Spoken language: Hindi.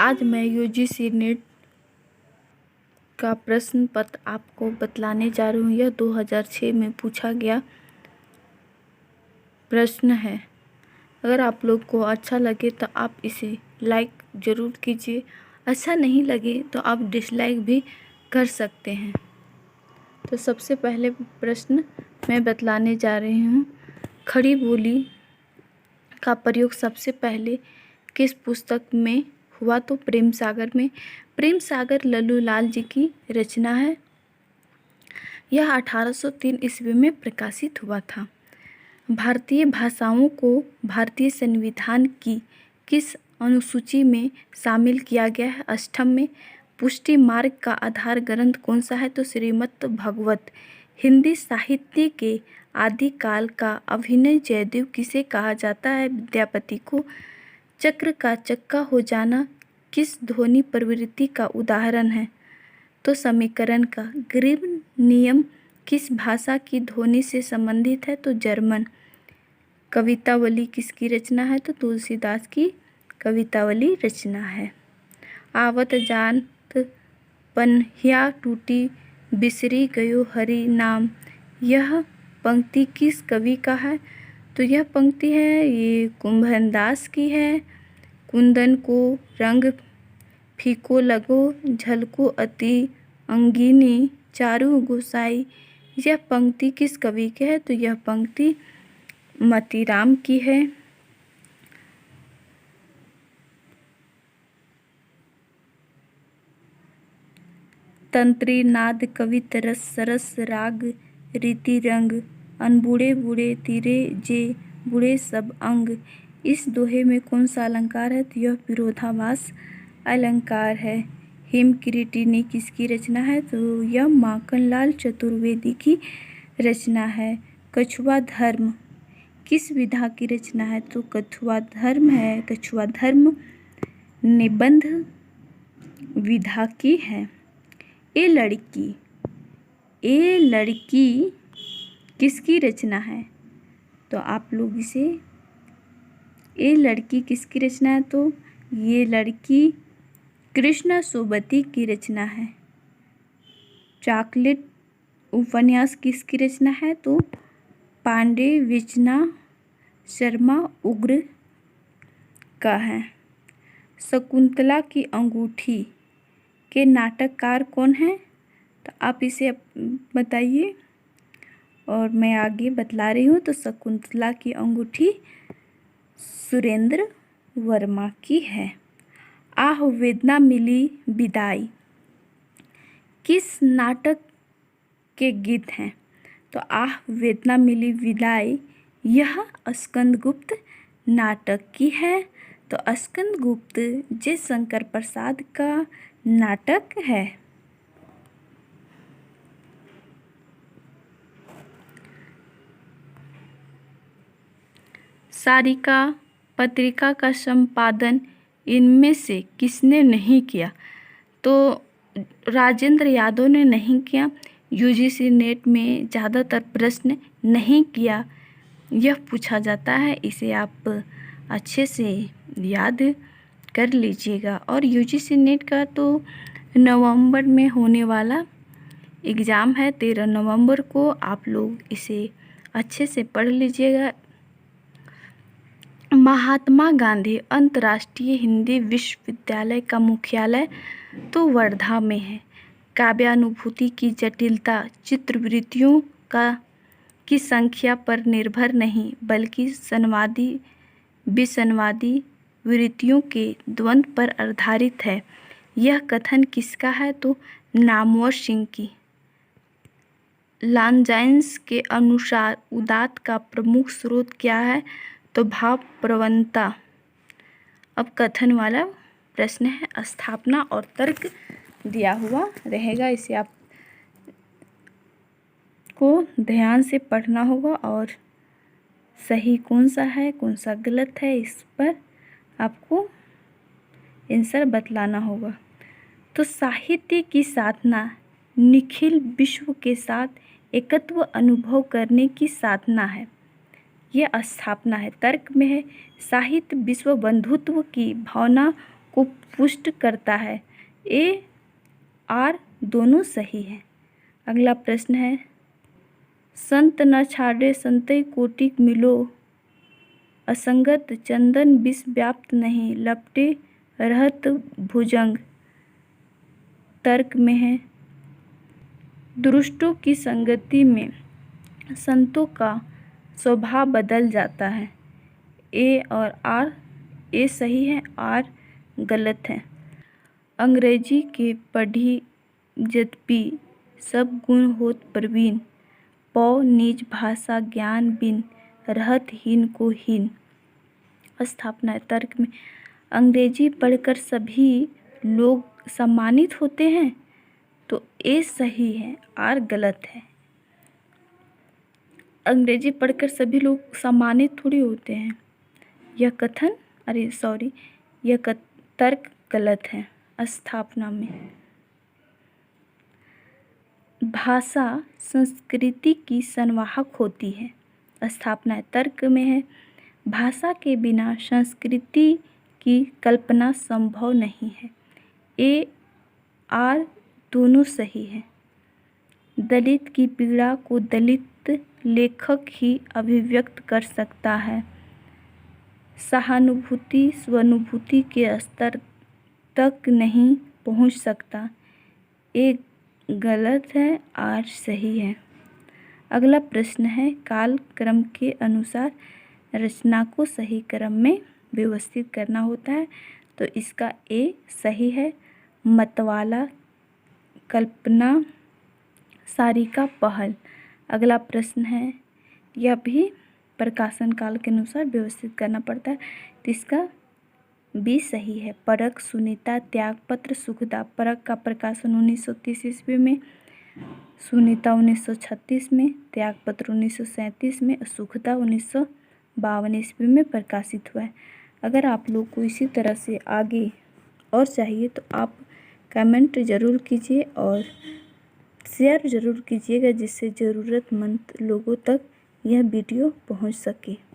आज मैं यूजीसी नेट का प्रश्न पत्र आपको बतलाने जा रही हूँ। यह 2006 में पूछा गया प्रश्न है। अगर आप लोग को अच्छा लगे तो आप इसे लाइक ज़रूर कीजिए, अच्छा नहीं लगे तो आप डिसलाइक भी कर सकते हैं। तो सबसे पहले प्रश्न मैं बतलाने जा रही हूँ। खड़ी बोली का प्रयोग सबसे पहले किस पुस्तक में हुआ? तो प्रेम सागर में। प्रेम सागर लल्लू लाल जी की रचना है। यह 1803 ईस्वी में प्रकाशित हुआ था। भारतीय भाषाओं को भारतीय संविधान की किस अनुसूची में शामिल किया गया है? अष्टम में। पुष्टि मार्ग का आधार ग्रंथ कौन सा है? तो श्रीमद् भागवत। हिंदी साहित्य के आदिकाल का अभिनय जयदेव किसे कहा जाता है? विद्यापति को। चक्र का चक्का हो जाना किस ध्वनि प्रवृत्ति का उदाहरण है? तो समीकरण का। ग्रीब नियम किस भाषा की ध्वनि से संबंधित है? तो जर्मन। कवितावली किसकी रचना है? तो तुलसीदास की कवितावली रचना है। आवत जानत पनहिया टूटी बिसरी गयो हरि नाम, यह पंक्ति किस कवि का है? तो यह पंक्ति है ये कुंभनदास की है। कुंदन को रंग फीको लगो, झलको अति अंगिनी चारु गोसाई, यह पंक्ति किस कवि की है? तो यह पंक्ति मतीराम की है। तंत्री नाद कवित रस सरस राग रीति रंग, अनबूढ़े बूढ़े तीरे जे बूढ़े सब अंग, इस दोहे में कौन सा अलंकार है? तो यह विरोधाभास अलंकार है। हेमकिरीटिनी किसकी रचना है? तो यह माखनलाल चतुर्वेदी की रचना है। कछुआ धर्म किस विधा की रचना है? तो कछुआ धर्म है। कछुआ धर्म निबंध विधा की है। ए लड़की किसकी रचना है? तो आप लोग इसे ए लड़की किसकी रचना है? तो ये लड़की कृष्णा सोबती की रचना है। चॉकलेट उपन्यास किसकी रचना है? तो पांडे विचना शर्मा उग्र का है। शकुंतला की अंगूठी के नाटककार कौन है? तो आप इसे बताइए और मैं आगे बतला रही हूँ। तो शकुंतला की अंगूठी सुरेंद्र वर्मा की है। आह वेदना मिली विदाई किस नाटक के गीत हैं? तो आह वेदना मिली विदाई यह स्कंदगुप्त नाटक की है। तो स्कंदगुप्त जे शंकर प्रसाद का नाटक है। सारिका पत्रिका का संपादन इनमें से किसने नहीं किया? तो राजेंद्र यादव ने नहीं किया। यूजीसी नेट में ज़्यादातर प्रश्न नहीं किया यह पूछा जाता है, इसे आप अच्छे से याद कर लीजिएगा। और यूजीसी नेट का तो नवंबर में होने वाला एग्ज़ाम है, 13 नवंबर को। आप लोग इसे अच्छे से पढ़ लीजिएगा। महात्मा गांधी अंतर्राष्ट्रीय हिंदी विश्वविद्यालय का मुख्यालय तो वर्धा में है। काव्यानुभूति की जटिलता चित्रवृत्तियों की संख्या पर निर्भर नहीं बल्कि संवादी विसंवादी वृत्तियों के द्वंद्व पर आधारित है। यह कथन किसका है? तो नामवर सिंह की। लॉन्जाइन्स के अनुसार उदात्त का प्रमुख स्रोत क्या है? तो भाव प्रवणता। अब कथन वाला प्रश्न है। स्थापना और तर्क दिया हुआ रहेगा, इसे आप को ध्यान से पढ़ना होगा और सही कौन सा है कौन सा गलत है इस पर आपको आंसर बतलाना होगा। तो साहित्य की साधना निखिल विश्व के साथ एकत्व अनुभव करने की साधना है, यह स्थापना है। तर्क में है साहित्य विश्व बंधुत्व की भावना को पुष्ट करता है। ए आर दोनों सही है। अगला प्रश्न है, संत न छाड़े संतई कोटिक मिलो, असंगत चंदन विष व्याप्त नहीं, लपटे रहत भुजंग। तर्क में है, दुष्टों की संगति में संतों का स्वभाव बदल जाता है। ए और आर, ए सही है, आर गलत है। अंग्रेजी के पढ़ी यद्यपि सब गुण होत प्रवीण, पौ निज भाषा ज्ञान बिन, रहत हीन को हीन। स्थापना है। तर्क में, अंग्रेजी पढ़कर सभी लोग सम्मानित होते हैं, तो ए सही है, आर गलत है। अंग्रेजी पढ़कर सभी लोग सम्मानित थोड़ी होते हैं। यह तर्क गलत है। स्थापना में, भाषा संस्कृति की संवाहक होती है। स्थापना है। तर्क में है, भाषा के बिना संस्कृति की कल्पना संभव नहीं है। ए आर दोनों सही है। दलित की पीड़ा को दलित लेखक ही अभिव्यक्त कर सकता है। सहानुभूति स्वानुभूति के स्तर तक नहीं पहुंच सकता। ए गलत है, आर सही है। अगला प्रश्न है, काल क्रम के अनुसार रचना को सही क्रम में व्यवस्थित करना होता है, तो इसका ए सही है। मतवाला, कल्पना, सारिका, पहल। अगला प्रश्न है, यह भी प्रकाशन काल के अनुसार व्यवस्थित करना पड़ता है, तो इसका बी सही है। परख, सुनीता, त्यागपत्र, सुखदा। परख का प्रकाशन 1930 ईस्वी में, सुनीता 1936 में, त्यागपत्र 1937 में और सुखदा 1952 ईस्वी में प्रकाशित हुआ है। अगर आप लोग को इसी तरह से आगे और चाहिए तो आप कमेंट ज़रूर कीजिए और शेयर ज़रूर कीजिएगा, जिससे ज़रूरतमंद लोगों तक यह वीडियो पहुंच सके।